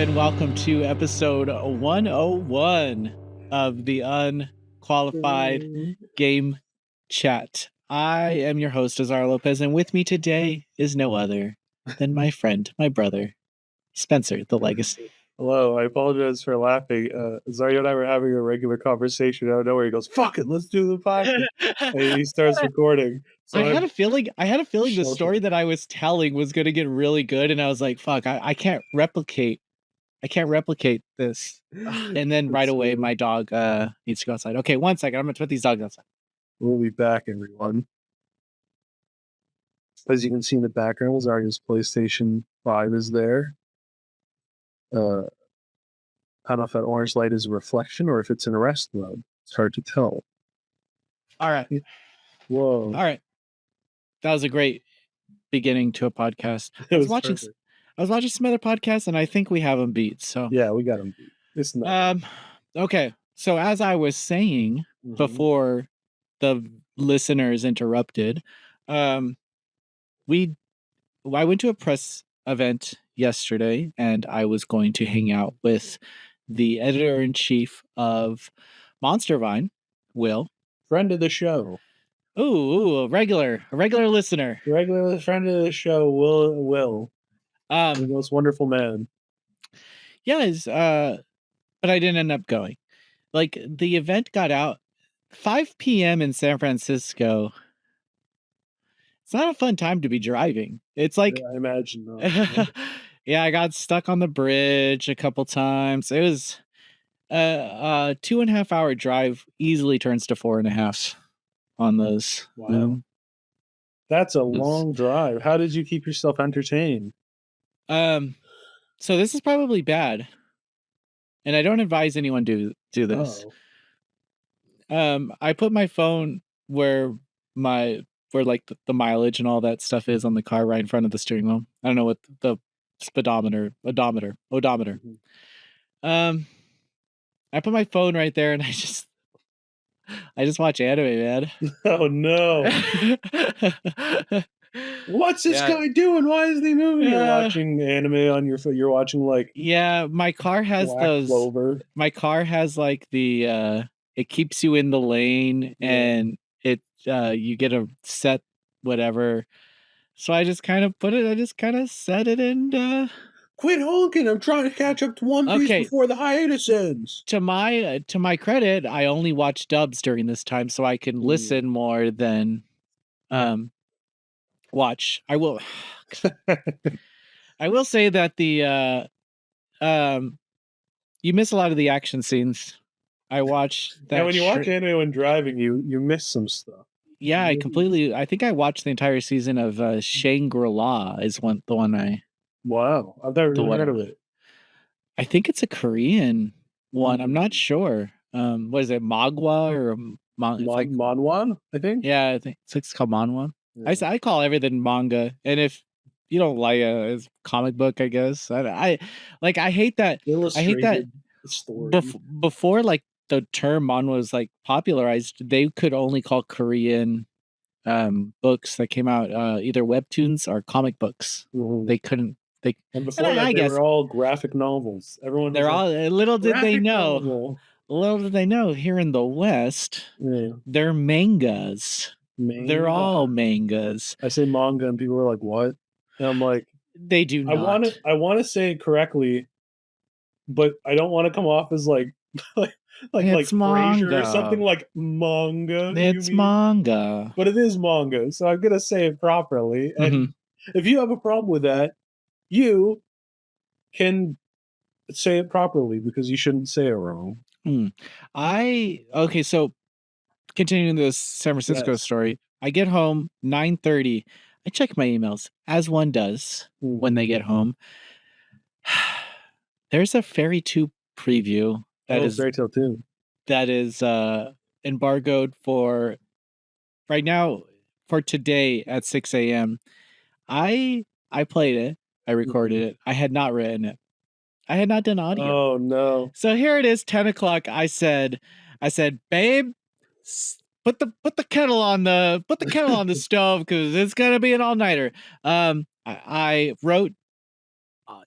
and welcome to episode 101 of the Unqualified Game Chat. I am your host, Azario Lopez, and with me today is no other than my friend, my brother, Spencer, the Legacy. Hello, I apologize for laughing. Azario and I were having a regular conversation out of nowhere. He goes, "Fuck it, let's do the podcast." And he starts recording. So I had a feeling the story that I was telling was going to get really good, and I was like, "Fuck, I can't replicate this." And then right away, my dog needs to go outside. Okay, 1 second. I'm gonna put these dogs outside. We'll be back, everyone. As you can see in the background, Azario's PlayStation 5 is there. I don't know if that orange light is a reflection or if it's in rest mode. It's hard to tell. All right. Whoa. All right. That was a great beginning to a podcast. I was watching some other podcasts, and I think we have them beat. So yeah, we got them beat. It's not. Okay. So as I was saying before the listeners interrupted, I went to a press event yesterday, and I was going to hang out with the editor-in-chief of Monster Vine, Will. Friend of the show. Ooh, a regular listener. Regular friend of the show, Will. The most wonderful man. Yes, but I didn't end up going. Like, the event got out 5 p.m. in San Francisco. It's not a fun time to be driving. It's like, I imagine not. Yeah, I got stuck on the bridge a couple times. It was a 2.5 hour drive easily turns to 4.5 on those. Wow. That's a long drive. How did you keep yourself entertained? So this is probably bad, and I don't advise anyone do this. I put my phone where like the mileage and all that stuff is on the car, right in front of the steering wheel. I don't know what the odometer. I put my phone right there, and I just watch anime, man. Oh no. What's this guy doing? Why isn't he moving? You're watching anime on your phone. You're watching like my car has those Clover. My car has like the it keeps you in the lane, and it you get a set whatever. So I just kind of set it and quit honking. I'm trying to catch up to One Piece before the hiatus ends. To my credit, I only watch dubs during this time, so I can listen more than watch. I will say that the you miss a lot of the action scenes. I watch that. And when you watch anime when driving, you miss some stuff. Yeah, I think I watched the entire season of Shangri-La is the one I. Wow, I've never heard of it. I think it's a Korean one. I'm not sure. What is it, Magwa or Manhwa? I think. Yeah, I think it's called Manhwa. Yeah. I call everything manga, and if you don't like it's comic book, I guess. I hate that. Story. Before like the term manhwa was like popularized, they could only call Korean books that came out either webtoons or comic books. They couldn't. And before that, they were all graphic novels. They're all. Little did they know. Little did they know. Here in the West, they're mangas. They're all mangas. I say manga, and people are like, "What?" And I'm like, "They do not." I want to say it correctly, but I don't want to come off as like it's manga or something like manga. It's manga, but it is manga, so I'm gonna say it properly. And if you have a problem with that, you can say it properly because you shouldn't say it wrong. So continuing this San Francisco story, I get home 9:30. I check my emails as one does when they get home. There's a Fairy 2 preview Fairy Tail 2 that is embargoed for right now for today at 6 a.m. I played it. I recorded it. I had not written it. I had not done audio. Oh no! So here it is, 10 o'clock. I said, babe, put the kettle on the stove because it's gonna be an all-nighter. I wrote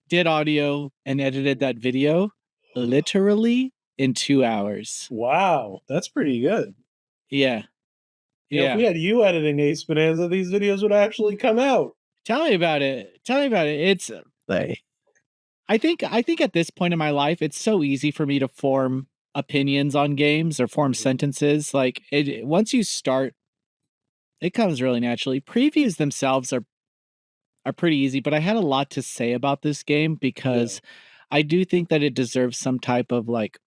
did audio, and edited that video literally in 2 hours. Wow, that's pretty good. Yeah. You know, if we Yeah. had you editing Ace Bonanza, these videos would actually come out. Tell me about it. Tell me about it. It's like I think at this point in my life, it's so easy for me to form opinions on games or form sentences. Like once you start, it comes really naturally. Previews themselves are pretty easy, but I had a lot to say about this game because I do think that it deserves some type of like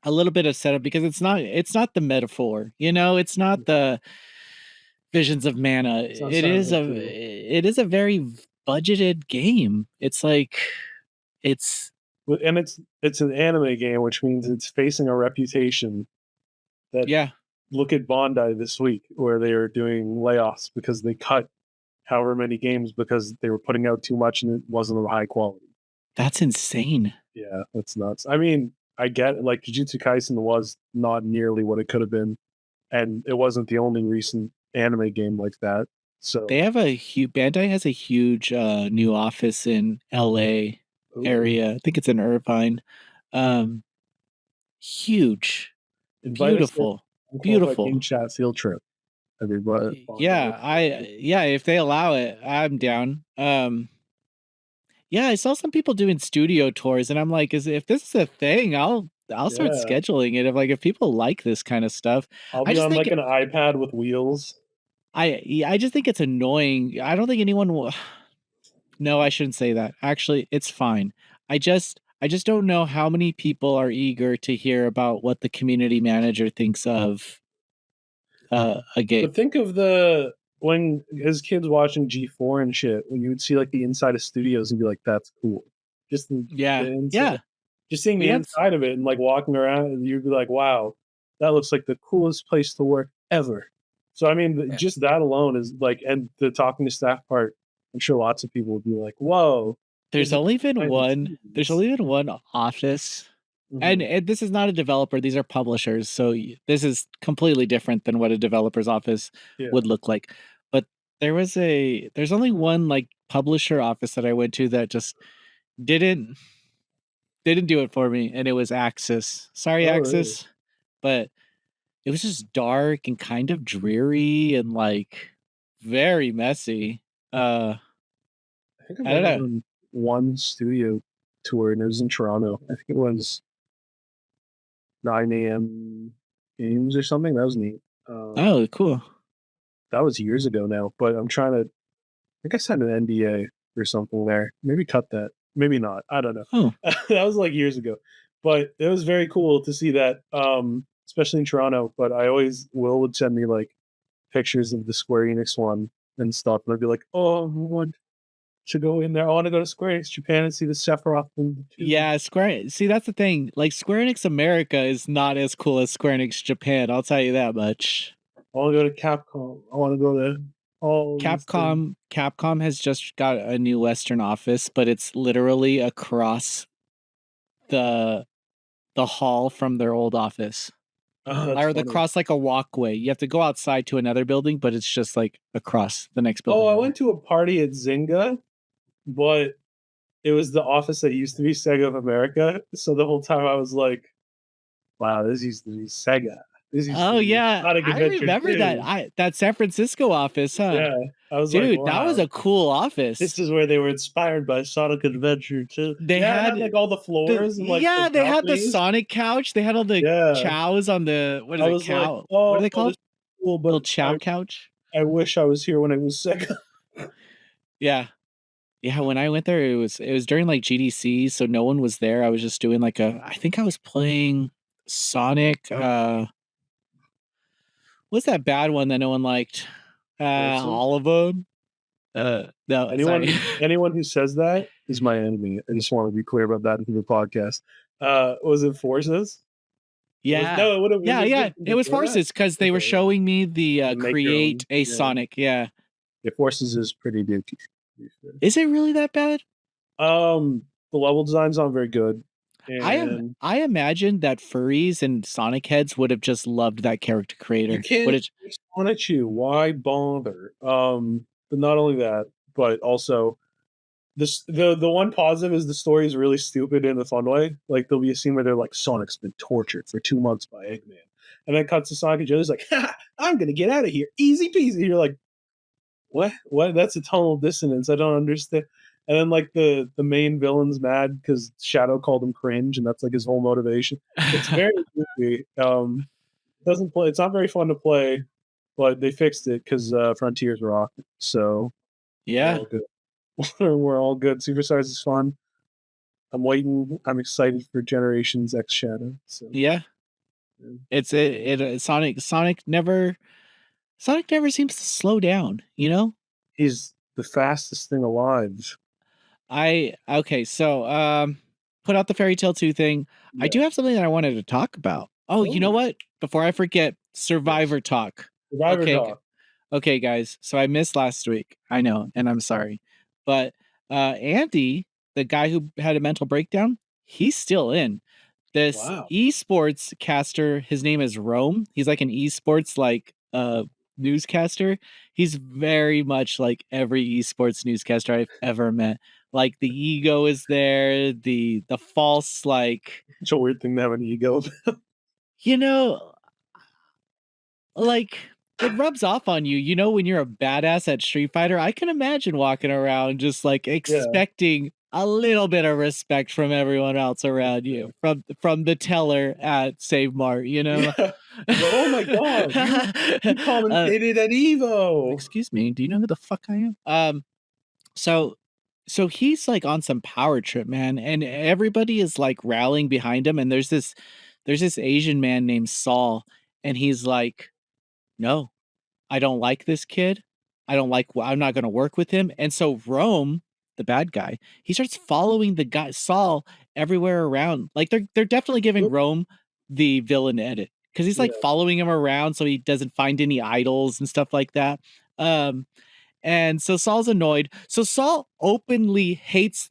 a little bit of setup because it's not the metaphor, it's not the visions of mana. It's not Silent Hill 2. It is a very budgeted game. It's like it's And it's an anime game, which means it's facing a reputation that yeah, look at Bandai this week, where they are doing layoffs because they cut however many games because they were putting out too much and it wasn't of high quality. that's insane. Yeah, that's nuts. I mean, I get it, like Jujutsu Kaisen was not nearly what it could have been, and it wasn't the only recent anime game like that. So They have a huge Bandai has a huge new office in LA area. I think it's in Irvine. Um Huge. invite us to Beautiful. Unqualified Game Beautiful. Chat field trip. Everybody, Yeah, if they allow it, I'm down. Yeah, I saw some people doing studio tours and I'm like, if this is a thing, I'll start yeah, scheduling it if people like this kind of stuff. I'll I be just on think like an iPad with wheels. I just think it's annoying. I don't think anyone will No, I shouldn't say that. Actually, it's fine. I just don't know how many people are eager to hear about what the community manager thinks of a game. But think of when as kids watching G4 and shit, when you would see like the inside of studios and be like, "That's cool." Just the Yeah. inside, Yeah. just seeing We the had inside of it and like walking around, and you'd be like, "Wow, that looks like the coolest place to work ever." So I mean, Yeah. just that alone is like, and the talking to staff part, I'm sure lots of people would be like, "Whoa, there's this is only been behind the one there's scenes." only been one office Mhm. and this is not a developer, these are publishers, so this is completely different than what a developer's office Yeah. would look like. But there's only one like publisher office that I went to that just didn't didn't do it for me, and it was Axis. Sorry, Oh, really? Axis, but it was just dark and kind of dreary and like very messy. I think I I don't went know. on one studio tour, and it was in Toronto. I think it was 9 a.m. games or something. That was neat. Oh, cool. That was years ago now, but I'm trying to. I think I signed an NDA or something there. Maybe cut that. Maybe not. I don't know. Oh, That was like years ago, but it was very cool to see that, especially in Toronto. But I always Will would send me like pictures of the Square Enix one and stuff, and I'd be like, "Oh, I want to go in there. I want to go to Square Enix Japan and see the Sephiroth one too." yeah, Square. See, that's the thing. Like Square Enix America is not as cool as Square Enix Japan. I'll tell you that much. I want to go to Capcom. I want to go to all these things. Capcom has just got a new Western office, but it's literally across the the hall from their old office. Oh, that's Or the funny. cross like a walkway. You have to go outside to another building, but it's just like across the next Oh, building I over. went to a party at Zynga, but it was the office that used to be Sega of America. So the whole time I was like, wow, this used to be Sega. This used to Oh be yeah, Sonic I Adventure remember that. 2. That San Francisco office, huh? Yeah. I was like, Dude, that was wow, a cool this office. is where they were inspired by Sonic Adventure 2. They Yeah, it had had like all the floors and like the they had the balconies. Sonic couch. They had all the Yeah. chows on the what is I it, was like, cow? What are oh, they this called? is cool, Little but chow couch? I wish I was here when it was Sega. Yeah. Yeah, when I went there it was during like GDC, so no one was there. I was just doing like I think I was playing Sonic what's that bad one that no one liked? Forces. All of them? No, sorry. Anyone who says that is my enemy. I just want to be clear about that in the podcast. Was it Forces? It was Yeah. no. It would have was Yeah, it yeah. just It was before that? Forces because they were Okay, showing me the you make your create own. a Yeah, Sonic. Yeah. yeah. Forces is pretty dookie. To be fair. Is it really that bad? The level design's not very good, I and I imagine that furries and Sonic heads would have just loved that character you creator. Would can't it respond at you. Why bother? But not only that, but also The one positive is the story is really stupid in a fun way. Like there'll be a scene where they're like, Sonic's been tortured for 2 months by Eggman, and then cuts to Sonic and Joe's like, ha, I'm gonna get out of here, easy peasy. You're like, what? What? That's a tonal dissonance. I don't understand. And then like the main villain's mad because Shadow called him cringe, and that's like his whole motivation. It's very goofy. It doesn't play. It's not very fun to play, but they fixed it because Frontiers rock. So we're Yeah. all good. We're all good. Superstars is fun. I'm waiting. I'm excited for Generations X Shadow. So Yeah. yeah. Sonic never seems to slow down, you know? He's the fastest thing alive. Okay, so put out the Fairy Tale 2 thing. I do Yeah. have something that I wanted to talk about. Oh, you know Oh, what? Before I forget, yes. Survivor talk. Survivor Okay, Talk. okay, guys. So I missed last week. I know, and I'm sorry. But Andy, the guy who had a mental breakdown, he's still in. This Wow. esports caster, his name is Rome. He's like an esports newscaster. He's very much like every esports newscaster I've ever met. Like the ego is there, the false It's a weird thing to have an ego. you know, like it rubs off on you, when you're a badass at Street Fighter. I can imagine walking around just like Yeah. expecting a little bit of respect from everyone else around you, from the teller at Save Mart, Yeah. He's like, oh my god, you uh, commentated at Evo. excuse me, do you know who the fuck I am? So so he's like on some power trip, man, and everybody is like rallying behind him, and there's this Asian man named Saul, and he's like, no, I don't like this kid. I'm not going to work with him. And so Rome, the bad guy, he starts following the guy Saul everywhere around. Like they're definitely giving Rome the villain edit because he's like Yeah. following him around so he doesn't find any idols and stuff like that. And so Saul's annoyed. So Saul openly hates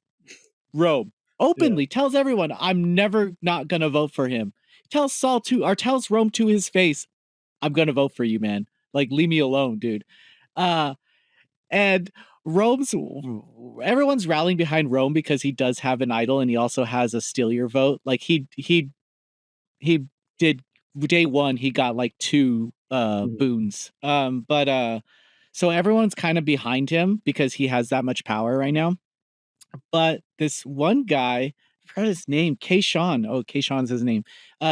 Rome. Yeah. Openly tells everyone, I'm never not gonna vote for him. Tells Rome to his face, I'm gonna vote for you, man. Like, leave me alone, dude. Uh, and Rome's everyone's rallying behind Rome because he does have an idol and he also has a steal your vote. Like he did day one, he got like two Mhm. boons. But so everyone's kind of behind him because he has that much power right now. But this one guy, I forgot his name, Kayshawn. Oh, Kayshawn's his name.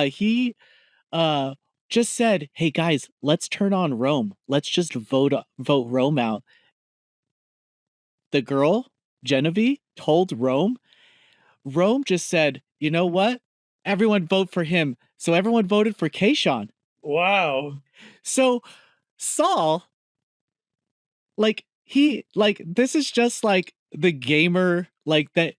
He uh just said, "Hey guys, let's turn on Rome. Let's just vote Rome out." The girl, Genevieve, told Rome. Rome just said, "You know what? Everyone vote for him." So everyone voted for Kayshawn. Wow. So Saul, this is just like the gamer, like that,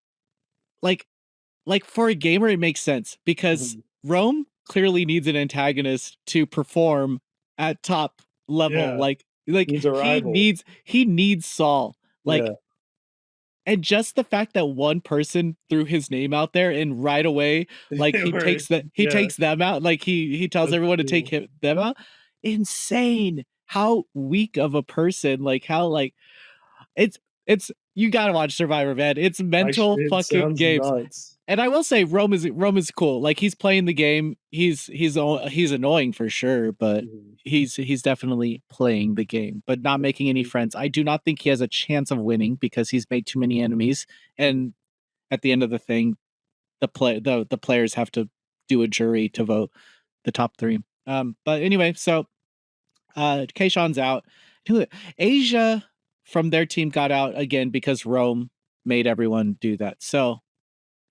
like for a gamer it makes sense because Mhm. Rome clearly needs an antagonist to perform at top level. Yeah. Like He's a rival. he needs Saul. Like, Yeah. and just the fact that one person threw his name out there and right away, like They were, he yeah. takes them out. Like he tells That's everyone to take cool. them out. Insane. How weak of a person, like how like it's you gotta watch Survivor, man. It's mental It fucking sounds games. nuts. And I will say Rome is cool. Like he's playing the game. He's annoying for sure, but Mhm. he's definitely playing the game, but not That's making any cool. friends. I do not think he has a chance of winning because he's made too many enemies. Mhm. And at the end of the thing, the players have to do a jury to vote the top three. But anyway, so Kayshawn's out. Asia from their team got out again because Rome made everyone do that. So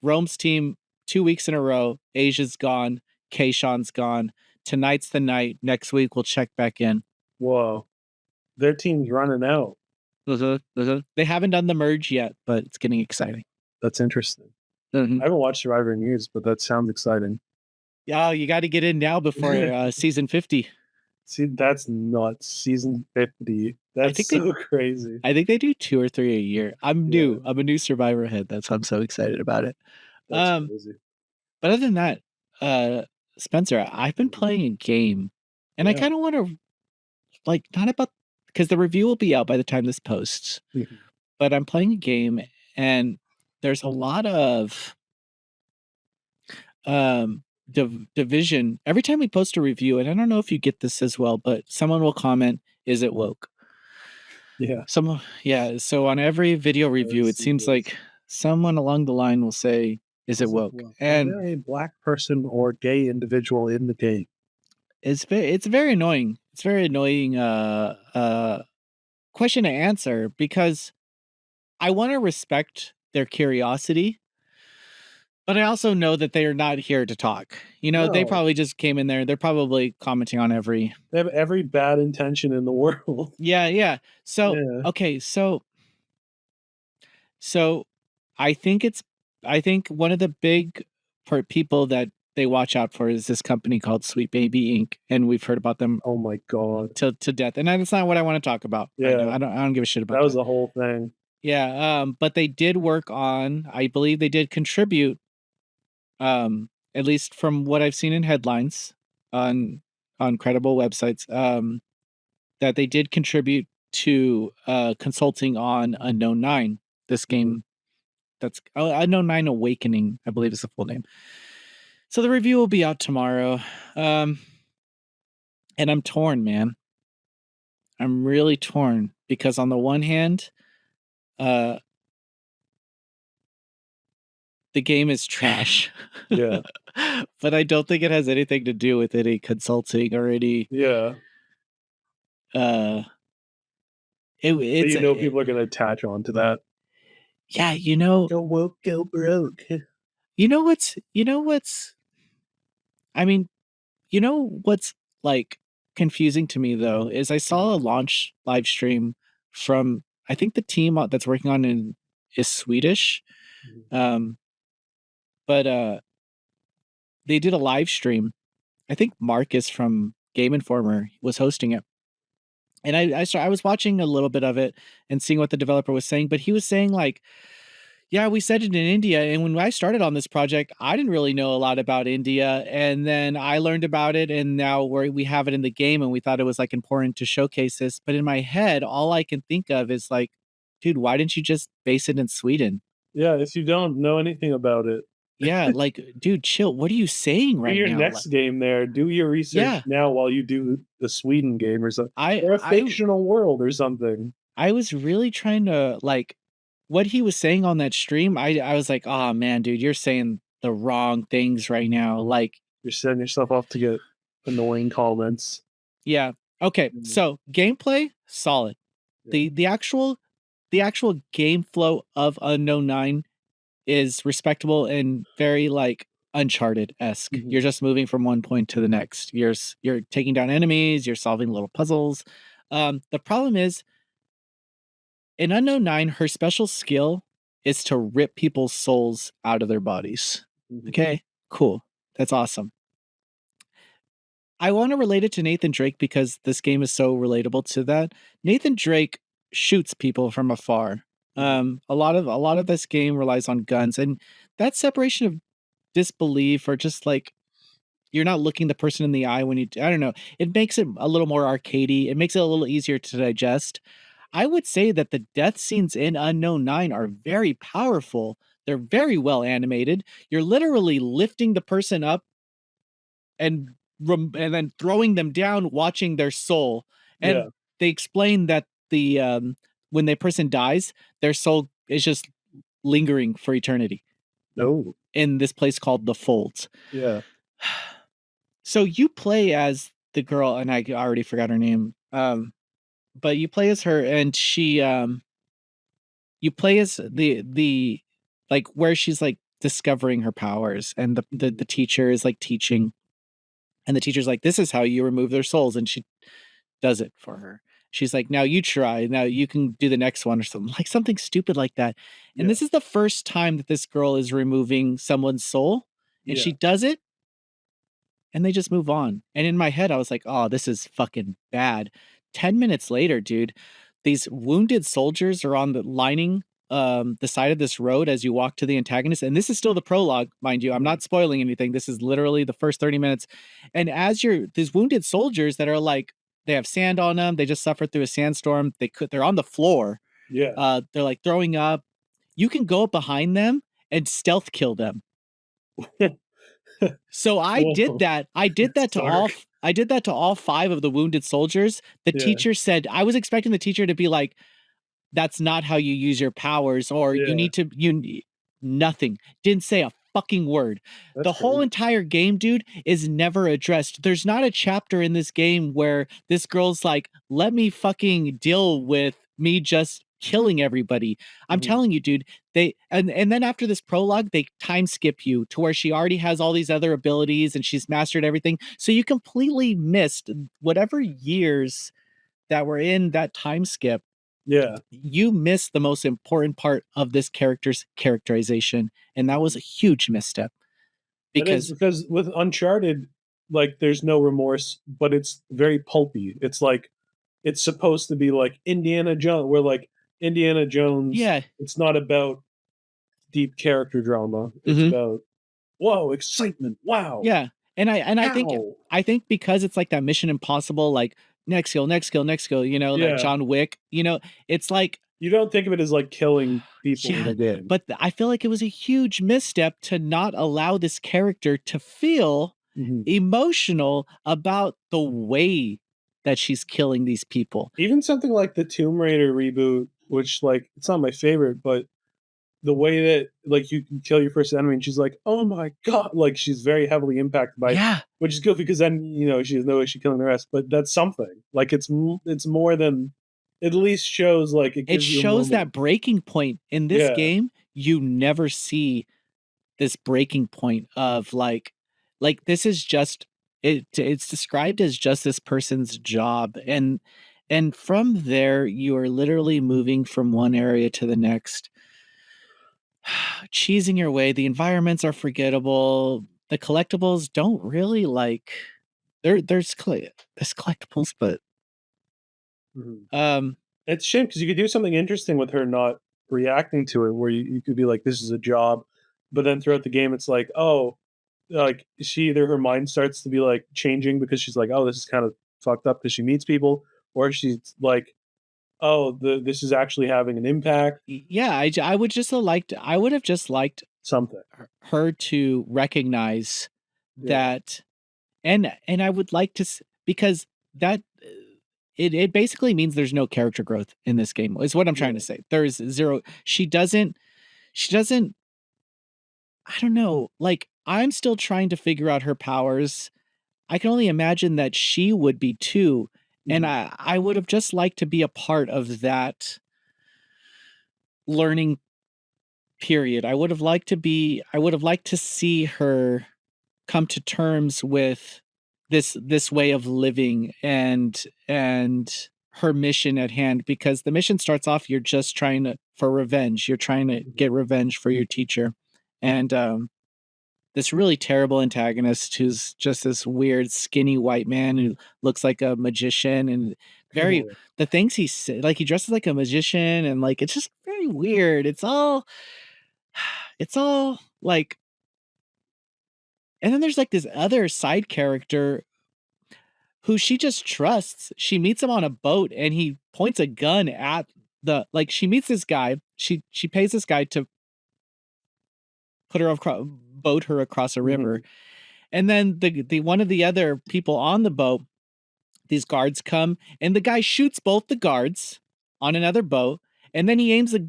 Rome's team 2 weeks in a row. Asia's gone. Kayshawn's gone. Tonight's the night. Next week we'll check back in. Whoa. Their team's running out. They haven't done the merge yet, but it's getting exciting. That's interesting. Mhm. I haven't watched Survivor in years, but that sounds exciting. Yeah, you got to get in now before season 50. See, that's nuts. Season 50. I That's think they so crazy. I think they do 2 or 3 a year. I'm Yeah, new. I'm a new Survivor head. That's why I'm so excited about it. that's Um, crazy. but other than that, Spencer, I've been Mhm. playing a game, and I Yeah. kind of want to not about because the review will be out by the time this posts. Mhm. But I'm playing a game and there's a lot of division every time we post a review. And I don't know if you get this as well, but someone will comment, "Is it woke?" Yeah. So on every video review, it seems this. like someone along the line will say, "Is it woke?" Is And there a black person or gay individual in the game? it's very annoying. It's very annoying question to answer, because I want to respect their curiosity, but I also know that they are not here to talk. You know, they No. probably just came in there. They're probably commenting on every. They have every bad intention in the world. Yeah. So Yeah. okay, so I think one of the big people that they watch out for is this company called Sweet Baby Inc. And we've heard about them Oh my god. to death. And that's not what I want to talk about right now. Yeah. I don't give a shit about That was that. the whole thing. Yeah. But they did work on. I believe they did contribute. At least from what I've seen in headlines on credible websites. That they did contribute to consulting on Unknown 9, this game that's Unknown 9 Awakening, I believe is the full name. So the review will be out tomorrow. And I'm torn, man. I'm really torn, because on the one hand, the game is trash. Yeah. But I don't think it has anything to do with any consulting or any Yeah. it's People are gonna attach on to that. Yeah, Go woke, go broke. what's I mean, what's like confusing to me though is I saw a launch live stream from, I think the team that's working on it is Swedish. Um but they did a live stream. I think Marcus from Game Informer was hosting it. And I was watching a little bit of it and seeing what the developer was saying, but he was saying like, yeah, we said it in India. And when I started on this project, I didn't really know a lot about India. And then I learned about it. And now we have it in the game, and we thought it was like important to showcase this. But in my head, all I can think of is like, dude, why didn't you just base it in Sweden? Yeah, if you don't know anything about it. Yeah, like, dude, chill. What are you saying right Do your now? next game there. Do your research now while you do the Sweden game or something. Or a fictional world or something. I was really trying to like what he was saying on that stream. I was like, oh man, dude, you're saying the wrong things right now. Like, you're setting yourself off to get annoying comments. Yeah. Okay. So gameplay, solid. Yeah. The actual game flow of Unknown 9 is respectable and very like Uncharted-esque. You're just moving from one point to the next. You're taking down enemies, you're solving little puzzles. The problem is, in Unknown 9, her special skill is to rip people's souls out of their bodies. Okay, cool. That's awesome. I want to relate it to Nathan Drake because this game is so relatable to that. Nathan Drake shoots people from afar. A lot of this game relies on guns, and that separation of disbelief, or just like you're not looking the person in the eye when you, I don't know, it makes it a little more arcadey. It makes it a little easier to digest. I would say that the death scenes in Unknown 9 are very powerful. They're very well animated. You're literally lifting the person up and then throwing them down, watching their soul. And they explain that the when the person dies, their soul is just lingering for eternity. No. In this place called the Folds. Yeah. So you play as the girl, and I already forgot her name. But you play as her, and she you play as the like where she's like discovering her powers, and the teacher is like teaching. And the teacher's like, this is how you remove their souls. And she does it for her. She's like, now you try. Now you can do the next one, or something like something stupid like that. And this is the first time that this girl is removing someone's soul. And she does it. And they just move on. And in my head, I was like, oh, this is fucking bad. 10 minutes later, dude, these wounded soldiers are on the lining the side of this road as you walk to the antagonist. And this is still the prologue, mind you. I'm not spoiling anything. This is literally the first 30 minutes. And as these wounded soldiers that are like, they have sand on them. They just suffered through a sandstorm. They're on the floor. Yeah. They're like throwing up. you can go up behind them and stealth kill them. So I did that. I did that to all. Dark. I did that to all 5 of the wounded soldiers. The Yeah. teacher said, I was expecting the teacher to be like, "That's not how you use your powers," or Yeah. "You need to." Nothing. Didn't say a fucking word. That's The whole crazy. entire game, dude, is never addressed. There's not a chapter in this game where this girl's like, "Let me fucking deal with me just killing everybody." I'm telling you, dude, they and then after this prologue, they time skip you to where she already has all these other abilities and she's mastered everything. So you completely missed whatever years that were in that time skip. Yeah. You missed the most important part of this character's characterization, and that was a huge misstep. Because with Uncharted, like there's no remorse, but it's very pulpy. It's like it's supposed to be like Indiana Jones, where like Indiana Jones, yeah, it's not about deep character drama. It's about whoa, excitement. Wow. yeah, and How? I think because it's like that Mission Impossible, like next kill, next kill, next kill. You know that Yeah. John Wick. You know, it's like You don't think of it as like killing people in yeah, a game. but I feel like it was a huge misstep to not allow this character to feel emotional about the way that she's killing these people. Even something like the Tomb Raider reboot, which like it's not my favorite, but the way that like you can kill your first enemy and she's like, "Oh my god!" Like she's very heavily impacted by, Yeah, which is good because then she has no issue killing the rest. But that's something. Like it's more than. It at least shows like it it gives you a shows moment. that breaking point in this Yeah. game. You never see this breaking point of like this is just it's described as just this person's job, and from there you are literally moving from one area to the next, cheesing your way. The environments are forgettable. The collectibles don't really like there's collectibles, but Mhm. um It's a shame because you could do something interesting with her not reacting to it, where you could be like, "This is a job," but then throughout the game, it's like, "Oh, like she either her mind starts to be like changing because she's like, oh, this is kind of fucked up because she meets people, or she's like, oh, this is actually having an impact." yeah, I would just have liked I would have just liked Something. her to recognize Yeah. that, and I would like to because that it basically means there's no character growth in this game is what I'm trying to Yeah. say. There's zero. She doesn't I don't know, like I'm still trying to figure out her powers. I can only imagine that she would be too, and Mhm. I would have just liked to be a part of that learning period. I would have liked to see her come to terms with this way of living and her mission at hand, because the mission starts off you're just trying to for revenge. You're trying to Mhm. get revenge for your teacher. And this really terrible antagonist who's just this weird skinny white man who looks like a magician and very the things he said, like he dresses like a magician and like it's just very weird. It's all like, and then there's like this other side character who she just trusts. She meets him on a boat and he points a gun at the like she meets this guy. She pays this guy to put her across boat her across a river. Mhm. And then the one of the other people on the boat, these guards come and the guy shoots both the guards on another boat, and then he aims the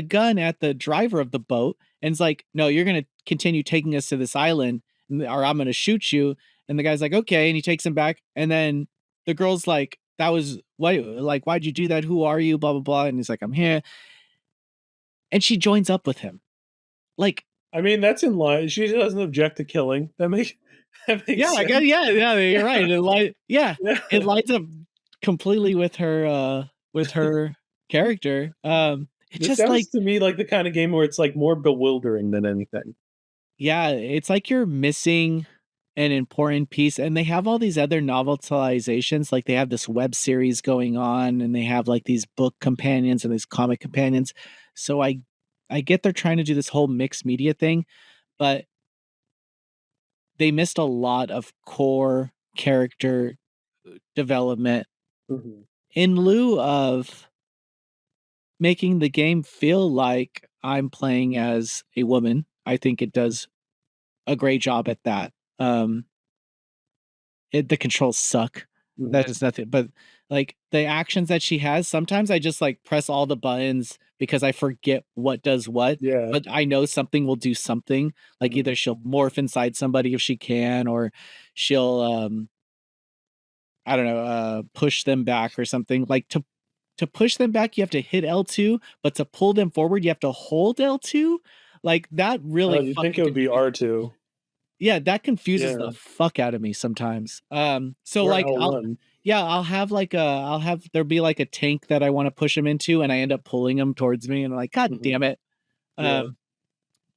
gun at the driver of the boat and is like, "No, you're going to continue taking us to this island or I'm going to shoot you." And the guy's like, "Okay." And he takes him back, and then the girl's like, "That was why, like why'd you do that? Who are you?" blah blah blah, and he's like, "I'm here." And she joins up with him. Like, I mean, that's in line. She doesn't object to killing. That yeah, makes I guess, sense. yeah, you're Yeah. right. Yeah. It lines up completely with her character. It's This just like, sounds to me like the kind of game where it's like more bewildering than anything. yeah, it's like you're missing an important piece, and they have all these other novelizations. Like they have this web series going on, and they have like these book companions and these comic companions. So I get they're trying to do this whole mixed media thing, but they missed a lot of core character development Mhm. in lieu of making the game feel like I'm playing as a woman. I think it does a great job at that. The controls suck. That is nothing, but like the actions that she has, sometimes I just like press all the buttons because I forget what does what. Yeah. But I know something will do something. Like either she'll morph inside somebody if she can, or she'll I don't know, push them back or something. Like to push them back, you have to hit L2, but to pull them forward, you have to hold L2. Like that really You'd think fucking it would be confuses. R2. Yeah, that confuses Yeah. the fuck out of me sometimes. So Or like L1. I'll have like I'll have there be like a tank that I want to push him into, and I end up pulling him towards me, and I'm like, God damn it. Yeah.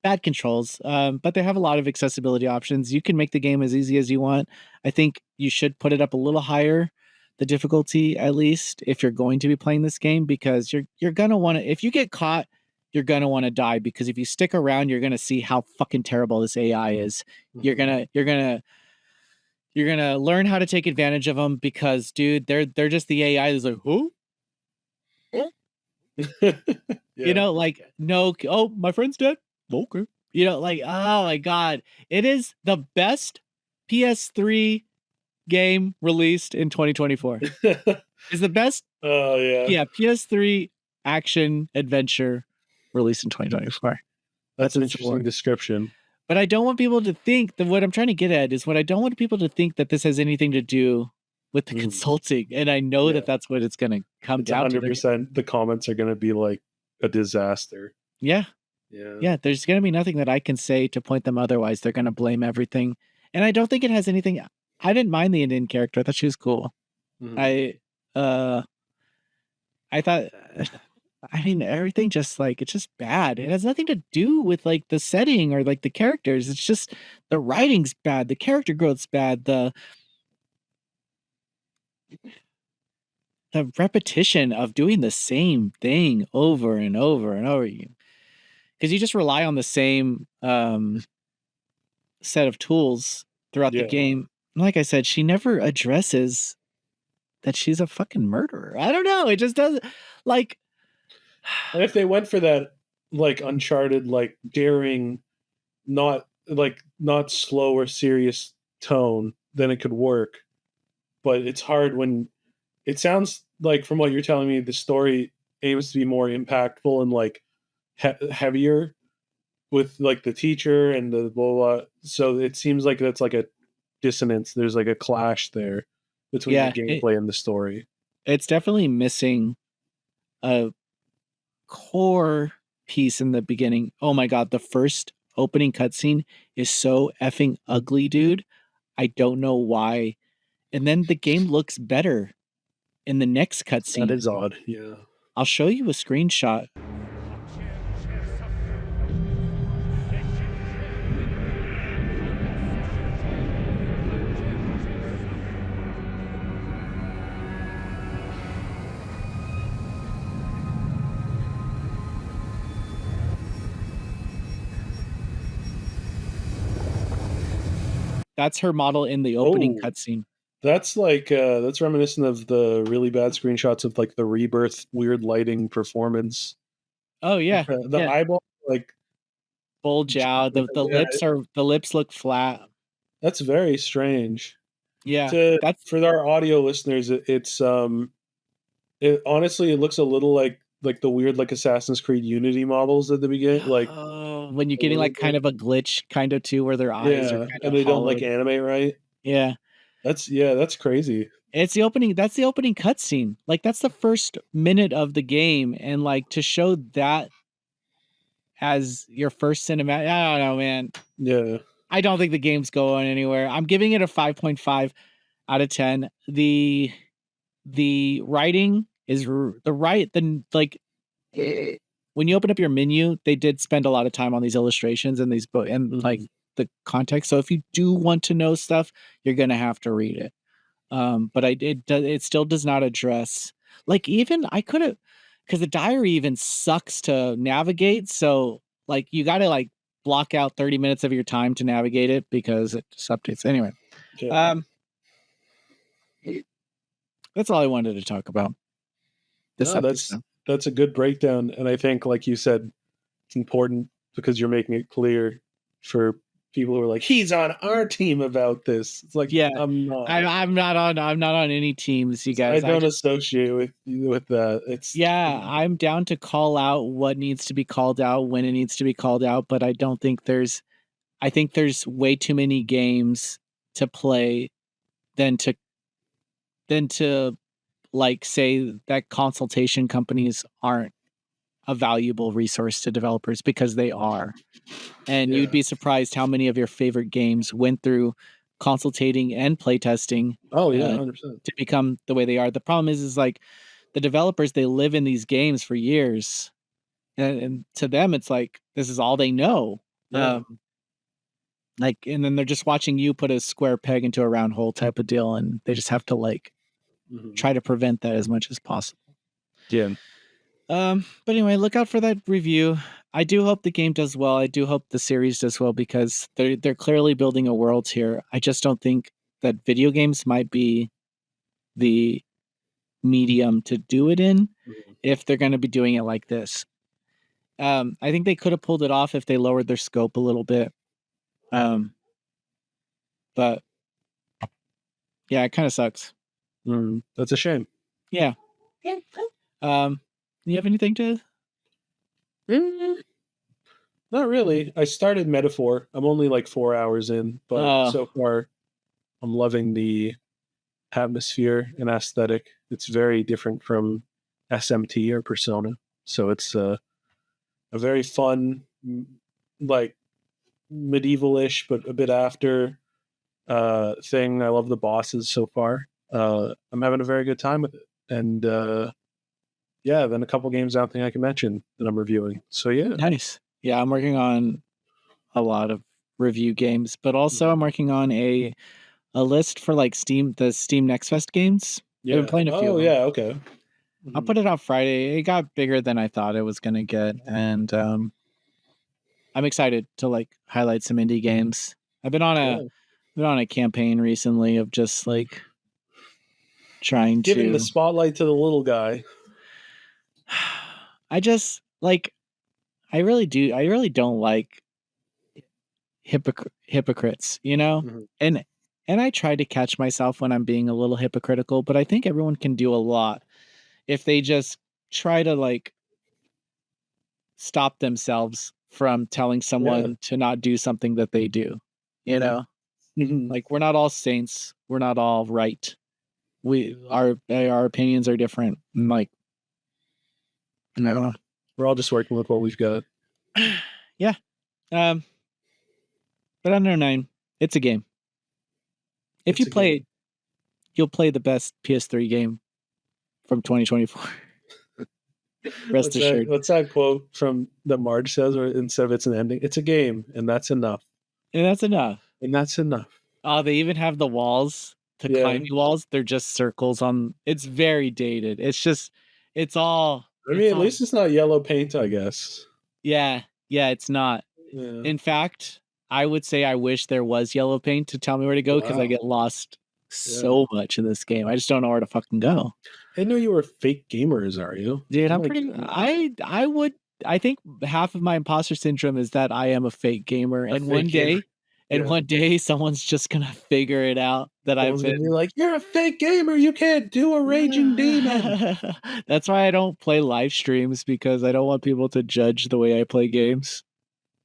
Bad controls. But they have a lot of accessibility options. You can make the game as easy as you want. I think you should put it up a little higher, the difficulty at least, if you're going to be playing this game, because you're gonna want to. If you get caught, you're gonna want to die, because if you stick around, you're gonna see how fucking terrible this AI is. You're gonna learn how to take advantage of them, because dude, they're just the AI that's like, who? You know, like, no, oh, my friend's dead. Okay. You know, like, oh my God. It is the best PS3 game released in 2024. It's the best, Oh yeah. PS3 action adventure released in 2024. That's an Its interesting award. description. But I don't want people to think that what I'm trying to get at is, what I don't want people to think that this has anything to do with the consulting. And I know that that's what it's going to come It's down to. 100%. The comments are going to be like a disaster. Yeah. Yeah. Yeah. There's going to be nothing that I can say to point them otherwise. They're going to blame everything. And I don't think it has anything. I didn't mind the Indian character. I thought she was cool. I thought, I mean, everything just like, it's just bad. It has nothing to do with like the setting or like the characters. It's just the writing's bad. The character growth's bad. The repetition of doing the same thing over and over and over again, because you just rely on the same set of tools throughout the game. Like I said, she never addresses that she's a fucking murderer. I don't know. It just doesn't, like. And if they went for that, like Uncharted, like daring, not slow or serious tone, then it could work. But it's hard when it sounds like, from what you're telling me, the story aims to be more impactful and like heavier with like the teacher and the blah, blah. So it seems like that's like a dissonance. There's like a clash there between the gameplay and the story. It's definitely missing a core piece in the beginning. Oh my God, the first opening cutscene is so effing ugly, dude. I don't know why. And then the game looks better in the next cutscene. That is odd. Yeah. I'll show you a screenshot. That's her model in the opening cutscene. That's like that's reminiscent of the really bad screenshots of like the Rebirth weird lighting performance. Oh yeah, the eyeball like bulge out. The lips look flat. That's very strange. Yeah, that's for our audio listeners. It's it honestly, it looks a little like the weird like Assassin's Creed Unity models at the beginning, like when you're getting like kind of a glitch, kind of too, where their eyes are kind of and they don't like hollowed. animate right. Yeah, that's crazy. It's the opening. That's the opening cutscene. Like that's the first minute of the game, and like to show that as your first cinematic. I don't know, man. Yeah, I don't think the game's going anywhere. I'm giving it a 5.5 out of 10. The writing is when you open up your menu, they did spend a lot of time on these illustrations and these books and like the context. So if you do want to know stuff, you're gonna have to read it. But it still does not address, like, even I could have, because the diary even sucks to navigate. So like you got to like block out 30 minutes of your time to navigate it because it just updates anyway. That's all I wanted to talk about. That's a good breakdown, and I think, like you said, it's important because you're making it clear for people who are like, he's on our team about this. It's like, Yeah, I'm not. I'm not on any teams, you guys. I don't associate with that. I'm down to call out what needs to be called out when it needs to be called out, but I don't think I think there's way too many games to play than to like say that consultation companies aren't a valuable resource to developers, because they are. And you'd be surprised how many of your favorite games went through consultating and playtesting. Oh yeah, 100%. To become the way they are. The problem is like the developers, they live in these games for years, and to them it's like this is all they know. Yeah. Like, and then they're just watching you put a square peg into a round hole type of deal, and they just have to like try to prevent that as much as possible. Yeah. But anyway, look out for that review. I do hope the game does well. I do hope the series does well, because they're clearly building a world here. I just don't think that video games might be the medium to do it in if they're going to be doing it like this. I think they could have pulled it off if they lowered their scope a little bit. But yeah, it kind of sucks. That's a shame. Yeah. You have anything to? Not really. I started Metaphor. I'm only like 4 hours in, but so far I'm loving the atmosphere and aesthetic. It's very different from SMT or Persona. So it's a very fun, like medieval-ish, but a bit after thing. I love the bosses so far. I'm having a very good time with it. And yeah, then a couple games I don't think I can mention that I'm reviewing. So yeah. Nice. Yeah, I'm working on a lot of review games, but also I'm working on a list for like the Steam Next Fest games. Yeah. I've been playing a few. Oh yeah, okay. I'll put it out Friday. It got bigger than I thought it was gonna get, and I'm excited to like highlight some indie games. I've been on a campaign recently of just like trying giving to the spotlight to the little guy. I just like I really don't like hypocrites, you know? And I try to catch myself when I'm being a little hypocritical, but I think everyone can do a lot if they just try to like stop themselves from telling someone to not do something that they do, you know? Like, we're not all saints, we're not all right. Our opinions are different. And like, I don't know. We're all just working with what we've got. Yeah. But Under 9, it's a game. If you play it, you'll play the best PS3 game from 2024. Rest assured. What's that quote from that Marge says, or instead of it's an ending, it's a game, and that's enough. And that's enough. And that's enough. Oh, they even have the walls, the climbing walls. They're just circles on. It's very dated. It's all. I mean, at least it's not yellow paint, I guess. Yeah, it's not. Yeah. In fact, I would say I wish there was yellow paint to tell me where to go, because I get lost so much in this game. I just don't know where to fucking go. I know you were a fake gamer, Azario. Dude, I'm pretty. I think half of my imposter syndrome is that I am a fake gamer, and one day someone's just gonna figure it out that I've been. You're like, you're a fake gamer. You can't do a raging demon. That's why I don't play live streams, because I don't want people to judge the way I play games.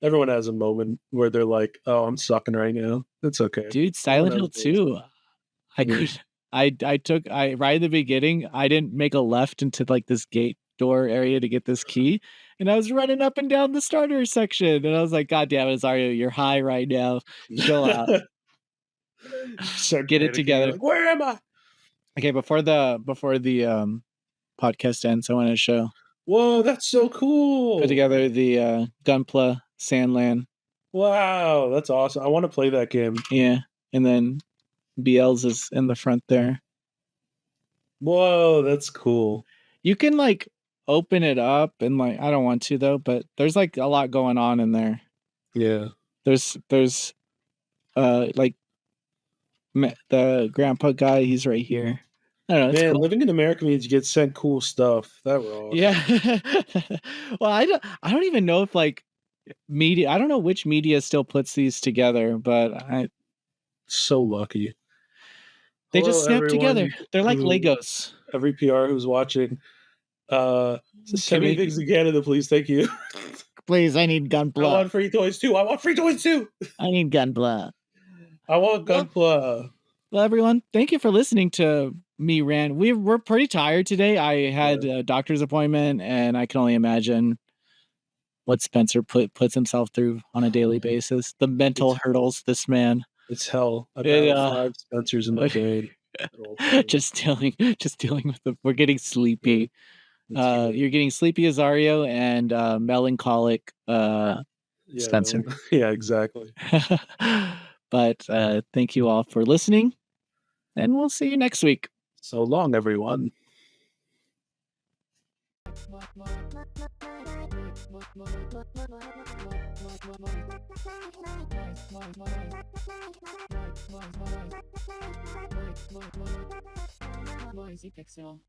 Everyone has a moment where they're like, "Oh, I'm sucking right now." It's okay, dude. Silent Hill 2. Right in the beginning, I didn't make a left into like this gate door area to get this key, and I was running up and down the starter section, and I was like, God damn it, Azario, you're high right now. Chill out. Get it together. Like, where am I? Okay, before the podcast ends, I want to show. Whoa, that's so cool. Put together the Gunpla Sandland. Wow, that's awesome. I want to play that game. Yeah, and then BL's is in the front there. Whoa, that's cool. You can like open it up, and like, I don't want to though, but there's like a lot going on in there. Yeah. There's like the grandpa guy, he's right here. I don't know. It's Man, cool. living in America means you get sent cool stuff. That rocks. Yeah. Well, I don't even know if like media. I don't know which media still puts these together, but So lucky. they just Hello, snap together. everyone They're like who Legos. every PR who's watching. Send me things to Canada, please. Thank you. Please, I need I Gunpla. want free toys too. I want free toys too. I need Gunpla. I want Well, Gunpla. well, everyone, thank you for listening to me rant. We're pretty tired today. I had a doctor's appointment, and I can only imagine what Spencer puts himself through on a daily basis. The mental hurdles this man. It's hell. I It, battle 5 Spencers in my brain at all times. just dealing with the. We're getting sleepy. That's true. You're getting sleepy, Azario, and melancholic, Spencer. Yeah, exactly. But thank you all for listening, and we'll see you next week. So long, everyone. Noisy Pixel.